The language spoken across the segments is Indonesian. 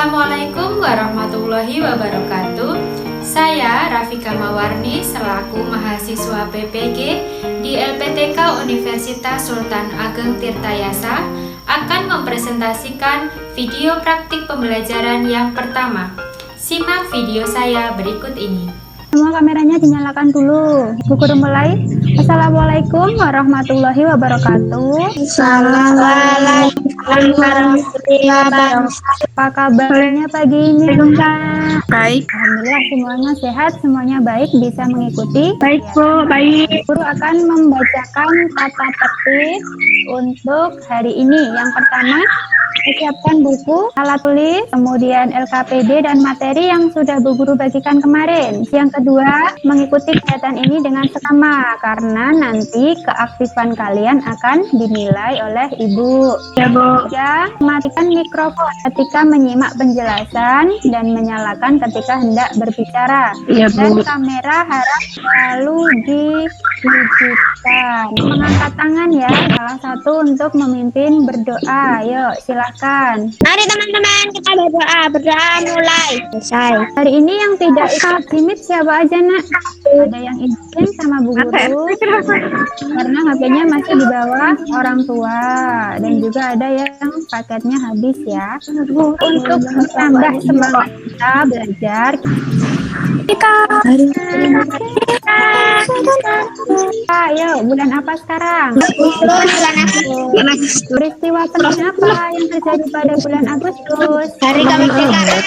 Assalamualaikum warahmatullahi wabarakatuh. Saya Rafika Mawarni selaku mahasiswa PPG di LPTK Universitas Sultan Ageng Tirtayasa akan mempresentasikan video praktik pembelajaran yang pertama. Simak video saya berikut ini. Semua kameranya dinyalakan dulu. Bu Guru mulai. Assalamualaikum warahmatullahi wabarakatuh. Assalamualaikum warahmatullahi wabarakatuh. Apa kabarnya pagi ini, Kak? Baik. Alhamdulillah semuanya sehat, semuanya baik, bisa mengikuti. Baik, Bu. Baik. Guru akan membacakan kata petik untuk hari ini. Yang pertama, siapkan buku, alat tulis, kemudian LKPD dan materi yang sudah Bu Guru bagikan kemarin. Yang kedua, mengikuti kegiatan ini dengan seksama karena nanti keaktifan kalian akan dinilai oleh Ibu. Ya, Bu. Ya, matikan mikrofon ketika menyimak penjelasan dan menyalakan ketika hendak berbicara. Ya, Dan Bu. kamera harus selalu diwujudkan. Mengangkat tangan ya, salah satu untuk memimpin berdoa. Yuk, silahkan. Mari teman-teman kita berdoa. Berdoa mulai. Selesai. Hari ini yang tidak ikut limit siapa aja, Nak? Ada yang izin sama Bu Guru karena HP-nya masih di bawah orang tua, dan juga ada yang paketnya habis ya. Untuk menambah semangat kita belajar, kita ayo, bulan apa sekarang? Peristiwa penting apa yang terjadi pada bulan Agustus? Hari kemerdekaan.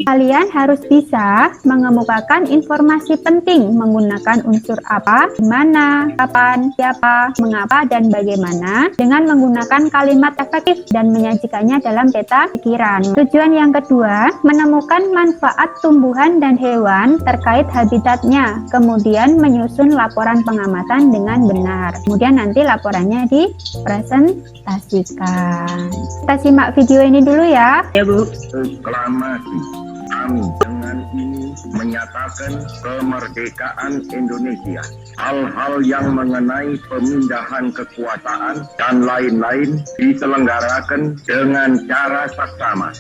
Kalian harus bisa mengemukakan informasi penting menggunakan unsur apa, di mana, kapan, siapa, mengapa, dan bagaimana dengan menggunakan kalimat efektif dan menyajikannya dalam peta pikiran. Tujuan yang kedua, menemukan manfaat tumbuhan dan hewan terkait habitatnya, kemudian menyusun laporan pengamatan dengan benar. Kemudian nanti laporannya dipresentasikan. Kita simak video ini dulu ya. Ya, Bu. Proklamasi. Kami dengan ini menyatakan kemerdekaan Indonesia. Hal-hal yang mengenai pemindahan kekuasaan dan lain-lain diselenggarakan dengan cara saksama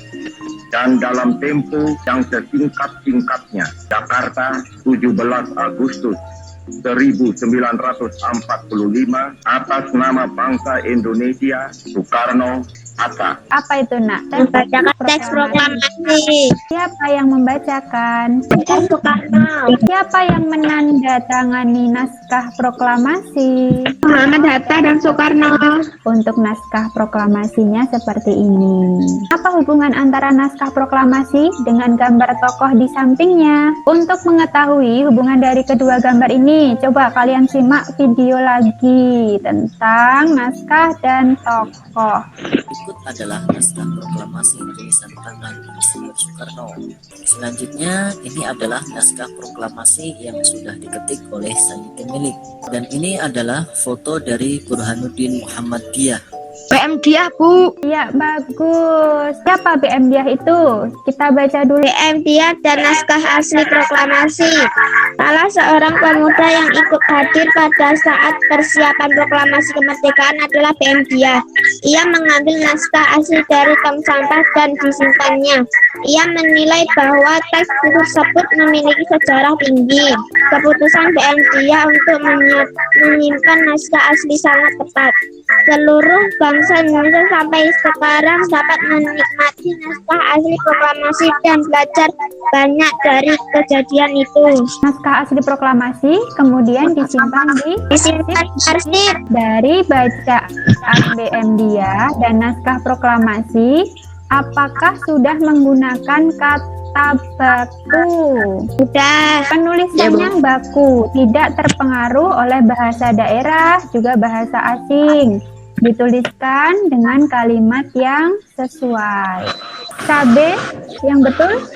dan dalam tempo yang sesingkat-singkatnya. Jakarta, 17 Agustus 1945, atas nama bangsa Indonesia, Soekarno, Hatta. Apa itu, Nak? Membacakan teks proklamasi. Siapa yang membacakan? Soekarno. Siapa yang menandatangani naskah proklamasi? Muhammad Hatta dan Soekarno. Untuk naskah proklamasinya seperti ini. Apa hubungan antara naskah proklamasi dengan gambar tokoh di sampingnya? Untuk mengetahui hubungan dari kedua gambar ini, coba kalian simak video lagi tentang naskah dan tokoh. Berikut adalah naskah proklamasi tulisan tangan Insinyur Soekarno. Selanjutnya, ini adalah naskah proklamasi yang sudah diketik oleh Sayyidin Milik. Dan ini adalah foto dari Burhanuddin Muhammadiyah. PM dia, Bu. Ya, bagus. Siapa BM dia itu? Kita baca dulu. PM dia dan naskah asli proklamasi. Salah seorang pemuda yang ikut hadir pada saat persiapan proklamasi kemerdekaan adalah PM dia. Ia mengambil naskah asli dari tong sampah dan disimpannya. Ia menilai bahwa teks tersebut memiliki sejarah tinggi. Keputusan PM dia untuk menyimpan naskah asli sangat tepat. Seluruh bangsa Indonesia sampai sekarang dapat menikmati naskah asli proklamasi dan belajar banyak dari kejadian itu. Naskah asli proklamasi kemudian disimpan di arsip. Dari bacaan BM dia dan naskah proklamasi, apakah sudah menggunakan kata baku? Sudah. Penulisannya baku, tidak terpengaruh oleh bahasa daerah, juga bahasa asing. Dituliskan dengan kalimat yang sesuai. Cabe yang betul?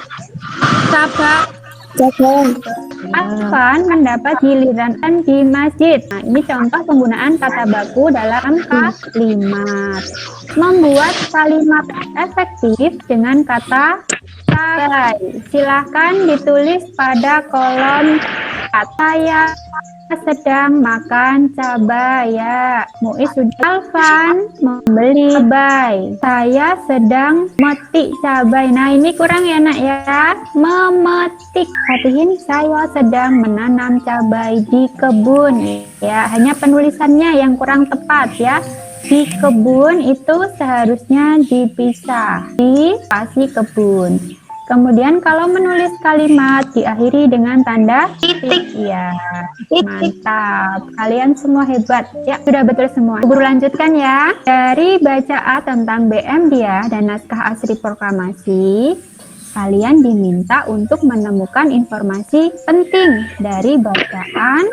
Sabak. Akan mendapat giliran di masjid. Nah, ini contoh penggunaan kata baku dalam kalimat. Membuat kalimat efektif dengan kata cabai. Silahkan ditulis pada kolom kata yang sedang makan cabai ya. Muiz sudah. Alvan membeli cabai. Saya sedang metik cabai. Nah, ini kurang ya nak ya. Memetik. Perhatiin, saya sedang menanam cabai di kebun. Ya, hanya penulisannya yang kurang tepat ya. Di kebun itu seharusnya dipisah. Di spasi kebun. Kemudian kalau menulis kalimat diakhiri dengan tanda titik. Ya, mantap. Kalian semua hebat. Ya, sudah betul semua. Guru lanjutkan ya. Dari baca A tentang BM dia dan naskah asli proklamasi, kalian diminta untuk menemukan informasi penting dari bacaan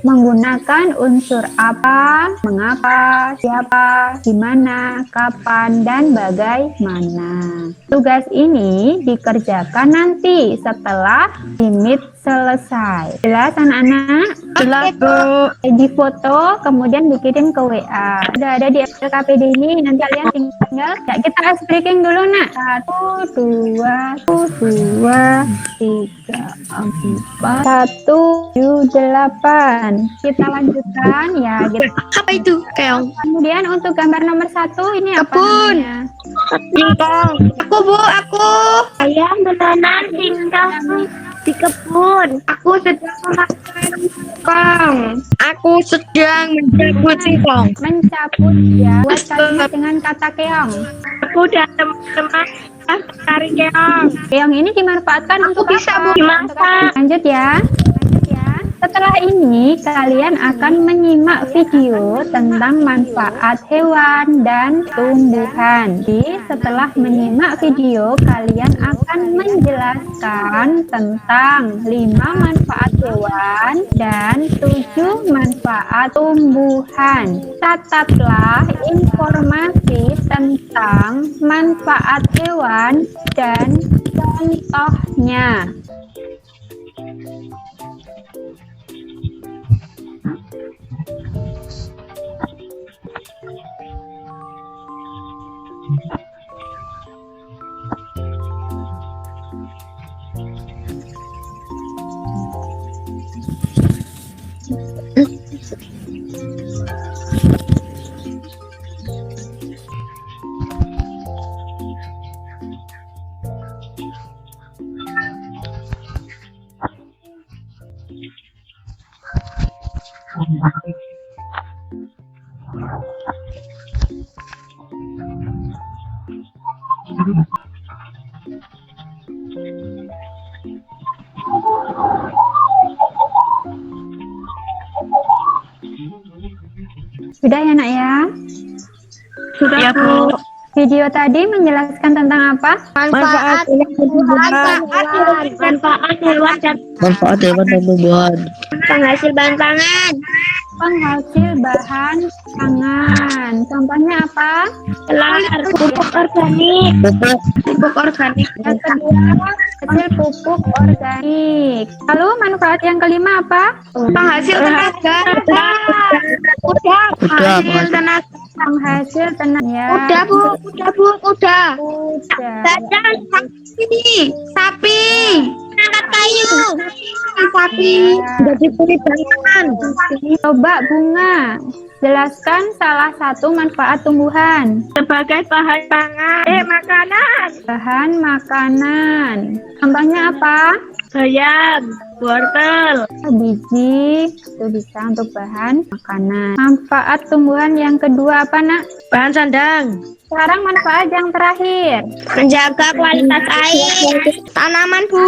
menggunakan unsur apa, mengapa, siapa, di mana, kapan, dan bagaimana. Tugas ini dikerjakan nanti setelah limit selesai. Jelas anak-anak? Jelas, Bu. Di foto, kemudian dikirim ke WA. Sudah ada di LKPD ini, nanti kalian tinggal. Ya, kita ice breaking dulu, nak. 1, 2, 3, 4, 1, 7, 8. Kita lanjutkan ya. Apa itu, Keong? Kemudian untuk gambar nomor 1 ini apa Kebun. namanya? Singkong. Aku, Bu, aku. Saya menanam singkong di kebun. Aku sedang memakan singkong. Aku sedang mencabut singkong. Mencabut ya. Buat kalimat dengan kata keong. Aku dan teman-teman cari keong. Keong ini dimanfaatkan untuk bisa, apa? Bu, dimasak. Lanjut ya. Setelah ini, kalian akan menyimak video tentang manfaat hewan dan tumbuhan. Jadi, setelah menyimak video, kalian akan menjelaskan tentang 5 manfaat hewan dan 7 manfaat tumbuhan. Catatlah informasi tentang manfaat hewan dan contohnya. Sudah ya nak ya? Sudah, ya, Bu. Video tadi menjelaskan tentang apa? Manfaat hewan dan Manfaat hewan dan tumbuhan. penghasil bahan pangan. Penghasil bahan pangan. Contohnya apa? Telur, pupuk organik. Pupuk organik. Yang kedua, hasil pupuk organik. Lalu manfaat yang kelima apa? Penghasil tenaga. Udah. Penghasil tenaga. Penghasil tenaga. Ya. Udah, Bu. Udah. Udah. Badan sapi. Angkat kayu. Sapi. Jadi kulit bangunan. Coba Bunga, jelaskan salah satu manfaat tumbuhan. Sebagai bahan pangan. Makanan. Bahan makanan. Contohnya apa? Bayam. Wortel. Biji, itu bisa untuk bahan makanan. Manfaat tumbuhan yang kedua apa nak? Bahan sandang. Sekarang manfaat yang terakhir. Menjaga kualitas air. Tanaman, Bu.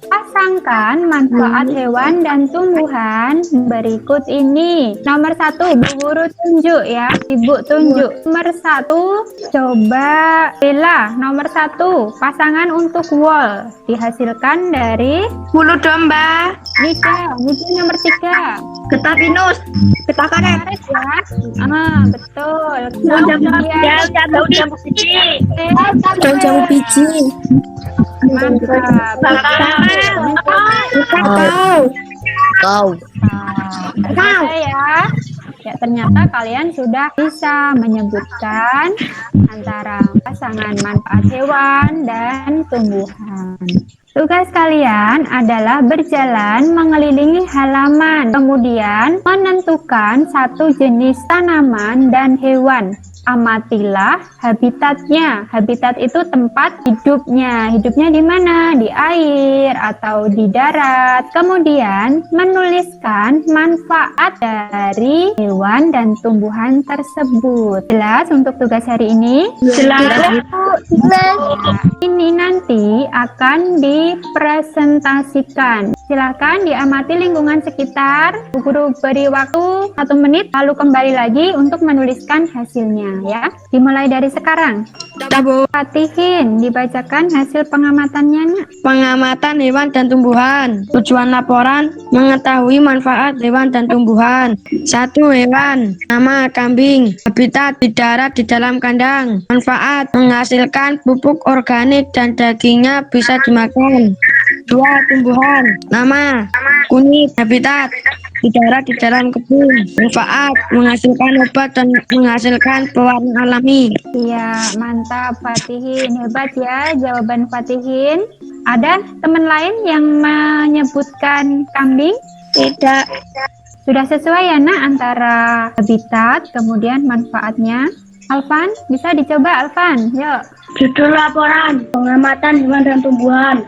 Pasangkan manfaat hewan dan tumbuhan berikut ini. Nomor 1, Bu Guru tunjuk ya. Ibu tunjuk. Nomor 1, coba Bella. Nomor 1, pasangan untuk wall. Dihasilkan dari Bulu domba. Nida nomor 3. Getah pinus. Getah karet. Ya. Betul. Jambu biji. Jambu biji. Mantap. Kau. Ya. Ya, ternyata kalian sudah bisa menyebutkan antara pasangan manfaat hewan dan tumbuhan. Tugas kalian adalah berjalan mengelilingi halaman, kemudian menentukan satu jenis tanaman dan hewan. Amatilah habitatnya. Habitat itu tempat hidupnya. Hidupnya di mana? Di air atau di darat. Kemudian menuliskan manfaat dari hewan dan tumbuhan tersebut. Jelas untuk tugas hari ini? Jelas. Ini nanti akan dipresentasikan. Silakan diamati lingkungan sekitar. Bu Guru beri waktu 1 menit, lalu kembali lagi untuk menuliskan hasilnya ya. Dimulai dari sekarang. Fatihin, dibacakan hasil pengamatannya, Nak. Pengamatan hewan dan tumbuhan. Tujuan laporan mengetahui manfaat hewan dan tumbuhan. 1. Hewan. Nama kambing. Habitat di darat di dalam kandang. Manfaat menghasilkan pupuk organik dan dagingnya bisa dimakan. 2. Tumbuhan. Nama kunyit. Habitat di darat di dalam kebun. Manfaat menghasilkan obat dan menghasilkan pewarna alami. Iya, mantap Fatihin. Hebat ya jawaban Fatihin. Ada teman lain yang menyebutkan kambing? Tidak. Sudah sesuai ya, Nak, antara habitat kemudian manfaatnya. Alvan, bisa dicoba Alvan? Yuk. Judul laporan, pengamatan hewan dan tumbuhan.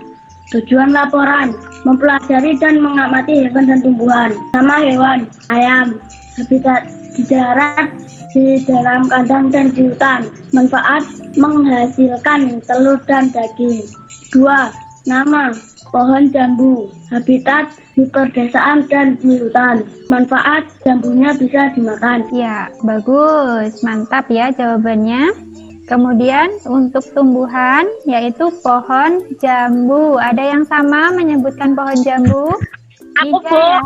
Tujuan laporan, mempelajari dan mengamati hewan dan tumbuhan. Nama hewan, ayam. Habitat di darat, di dalam kandang dan di hutan. Manfaat, menghasilkan telur dan daging. 2. Nama, pohon jambu. Habitat di perdesaan dan di hutan. Manfaat, jambunya bisa dimakan. Ya, bagus. Mantap ya jawabannya. Kemudian untuk tumbuhan yaitu pohon jambu. Ada yang sama menyebutkan pohon jambu? Aku, Tidak ya.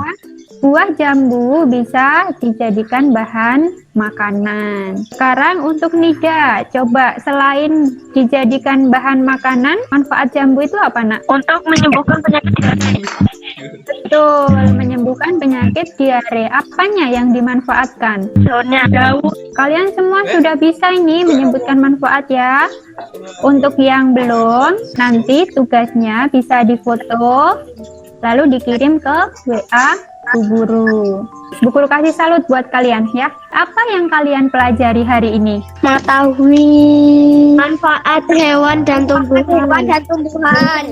Buah jambu bisa dijadikan bahan makanan. Sekarang untuk Nida, coba selain dijadikan bahan makanan, manfaat jambu itu apa, Nak? Untuk menyembuhkan penyakit diare. Betul, menyembuhkan penyakit diare. Apanya yang dimanfaatkan? Daunnya daun. Kalian semua sudah bisa ini menyebutkan manfaat ya. Untuk yang belum, nanti tugasnya bisa difoto, lalu dikirim ke WA Bu Guru. Bu Guru kasih salut buat kalian ya. Apa yang kalian pelajari hari ini? Mengetahui manfaat hewan dan tumbuhan.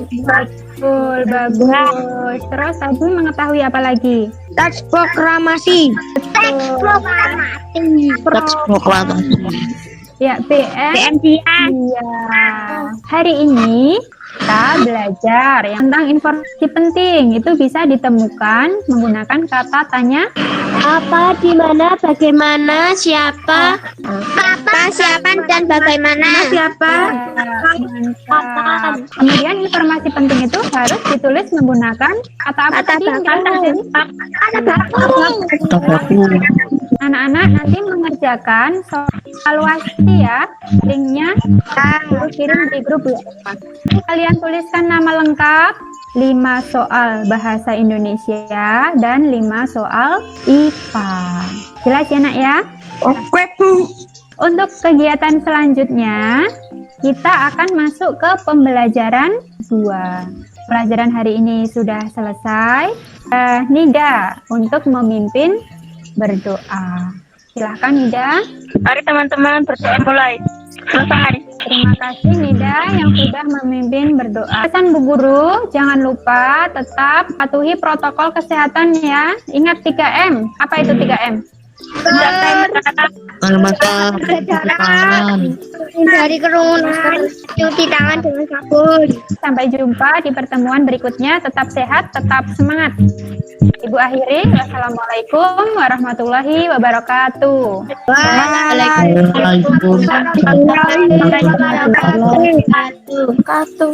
Betul, bagus. Terus tadi mengetahui apa lagi? Teks proklamasi. Ya, BMDA. Iya. Hari ini kita belajar yang tentang informasi penting. Itu bisa ditemukan menggunakan kata tanya. Apa, di mana, bagaimana, siapa, apa, siapa, dan bagaimana. Siapa? Mantap. Kemudian informasi penting itu harus ditulis menggunakan kata apa tadi? Anak-anak nanti mengerjakan soal evaluasi ya. Linknya aku kirim di grup WA. Kalian tuliskan nama lengkap, 5 soal bahasa Indonesia dan 5 soal IPA. Jelas ya, Nak ya? Oke, Bu. Untuk kegiatan selanjutnya, kita akan masuk ke pembelajaran 2. Pelajaran hari ini sudah selesai. Nida untuk memimpin berdoa. Silahkan Nida. Mari teman-teman berdoa mulai. Selesai. Terima kasih Nida yang sudah memimpin berdoa. Pesan Bu Guru, jangan lupa tetap patuhi protokol kesehatan ya. Ingat 3M. Apa itu 3M? Hindari kerumunan, cuci tangan dengan sabun. Sampai jumpa di pertemuan berikutnya. Tetap sehat, tetap semangat. Ibu akhiri, wassalamualaikum warahmatullahi wabarakatuh. Waalaikumsalam warahmatullahi wabarakatuh.